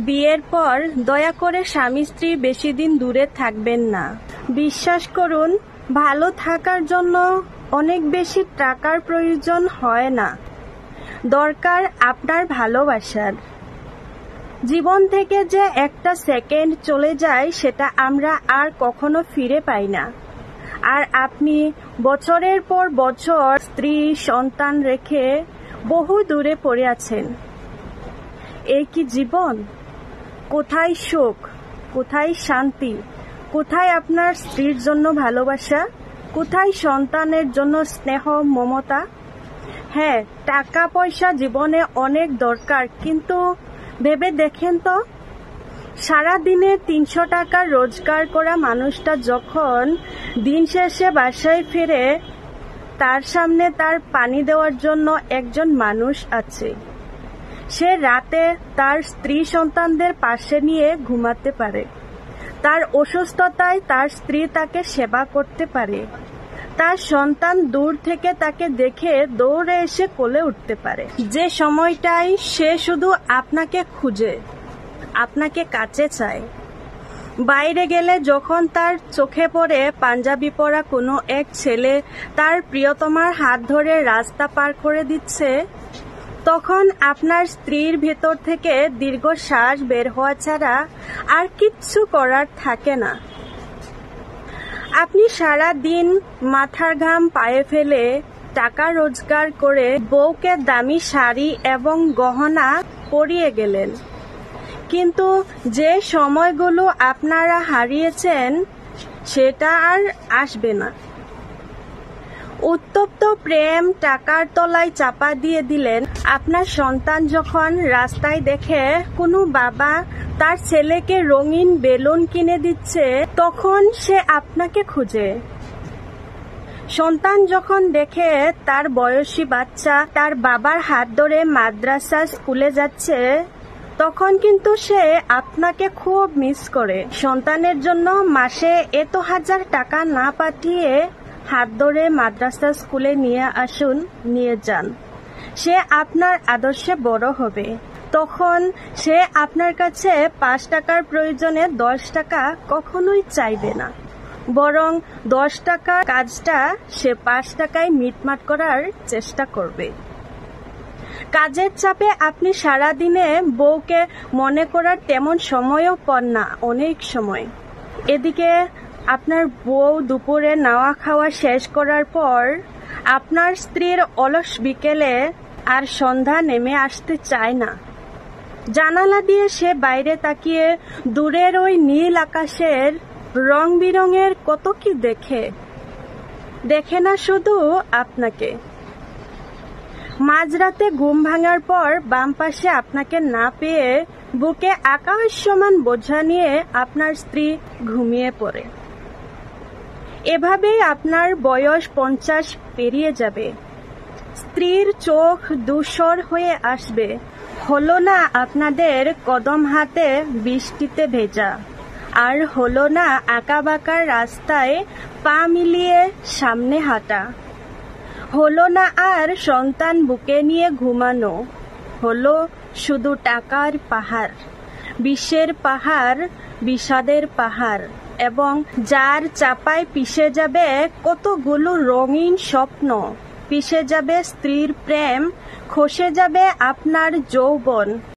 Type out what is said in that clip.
বিয়ের পর দয়া করে স্বামী স্ত্রী বেশি দিন দূরে থাকবেন না। বিশ্বাস করুন, ভালো থাকার জন্য অনেক বেশি টাকার প্রয়োজন হয় না, দরকার আপনার ভালোবাসার। জীবন থেকে যে একটা সেকেন্ড চলে যায় সেটা আমরা আর কখনো ফিরে পাই না। আর আপনি বছরের পর বছর স্ত্রী সন্তান রেখে বহু দূরে পড়ে আছেন। এই কি জীবন? কোথায় সুখ, কোথায় শান্তি, কোথায় আপনার স্ত্রীর জন্য ভালোবাসা, কোথায় সন্তানের জন্য স্নেহ মমতা? হ্যাঁ, টাকা পয়সা জীবনে অনেক দরকার, কিন্তু ভেবে দেখেন তো, সারাদিনে 300 টাকা রোজগার করা মানুষটা যখন দিন শেষে বাসায় ফিরে, তার সামনে তার পানি দেওয়ার জন্য একজন মানুষ আছে। সে রাতে তার স্ত্রী সন্তানদের পাশে নিয়ে ঘুমাতে পারে। তার অসুস্থতায় তার স্ত্রী তাকে সেবা করতে পারে। তার সন্তান দূর থেকে তাকে দেখে দৌড়ে এসে কোলে উঠতে পারে। যে সময়টাই সে শুধু আপনাকে খুঁজে, আপনাকে কাছে চায়। বাইরে গেলে যখন তার চোখে পড়ে পাঞ্জাবি পরা কোনো এক ছেলে তার প্রিয়তমার হাত ধরে রাস্তা পার করে দিচ্ছে, তখন আপনার স্ত্রীর ভেতর থেকে দীর্ঘশ্বাস বের হওয়া ছাড়া আর কিচ্ছু করার থাকে না। আপনি সারা দিন মাথার ঘাম পায়ে ফেলে টাকা রোজগার করে বউকে দামি শাড়ি এবং গহনা পরিয়ে গেলেন, কিন্তু যে সময়গুলো আপনারা হারিয়েছেন সেটা আর আসবে না। উত্তপ্ত প্রেম টাকার তলায় চাপা দিয়ে দিলেন। আপনার সন্তান যখন রাস্তায় দেখে কোনো বাবা তার ছেলেকে রঙিন বেলুন কিনে দিচ্ছে, তখন সে আপনাকে খুঁজে। সন্তান যখন দেখে তার বয়সী বাচ্চা তার বাবার হাত ধরে মাদ্রাসা স্কুলে যাচ্ছে, তখন কিন্তু সে আপনাকে খুব মিস করে। সন্তানের জন্য মাসে এত হাজার টাকা না পাঠিয়ে হাত ধরে মাদ্রাসা স্কুলে নিয়ে আসুন, নিয়ে যান। সে আপনার আদর্শে বড় হবে। তখন সে আপনার কাছে 5 টাকার প্রয়োজনে 10 টাকা কখনোই চাইবে না, বরং 10 টাকার কাজটা সে 5 টাকায় মিটমাট করার চেষ্টা করবে। কাজের চাপে আপনি সারাদিনে বউকে মনে করার তেমন সময়ও পান না, অনেক সময়। এদিকে আপনার বউ দুপুরে নাওয়া খাওয়া শেষ করার পর আপনার স্ত্রীর অলস বিকেলে আর সন্ধ্যা নেমে আসতে চায় না। জানালা দিয়ে সে বাইরে তাকিয়ে দূরের ওই নীল আকাশের রং বিরঙের কত কি দেখে। দেখে না শুধু আপনাকে। মাঝরাতে ঘুম ভাঙার পর বাম পাশে আপনাকে না পেয়ে বুকে আকাশ সমান বোঝা নিয়ে আপনার স্ত্রী ঘুমিয়ে পড়ে। এভাবেই আপনার বয়স 50 পেরিয়ে যাবে। স্ত্রীর চোখ ধূসর হয়ে আসবে। হলো না আপনাদের কদম হাতে বৃষ্টিতে ভেজা, আর হলো না আঁকাবাঁকা রাস্তায় পা মিলিয়ে সামনে হাঁটা। হলো না আর সন্তান বুকে নিয়ে ঘুমানো। হলো শুধু টাকার পাহাড়, বিষের পাহাড়, বিষাদের পাহাড়, এবং যার চাপায় পিষে যাবে কতগুলো রঙিন স্বপ্ন, পিষে যাবে স্ত্রীর প্রেম, খসে যাবে আপনার যৌবন।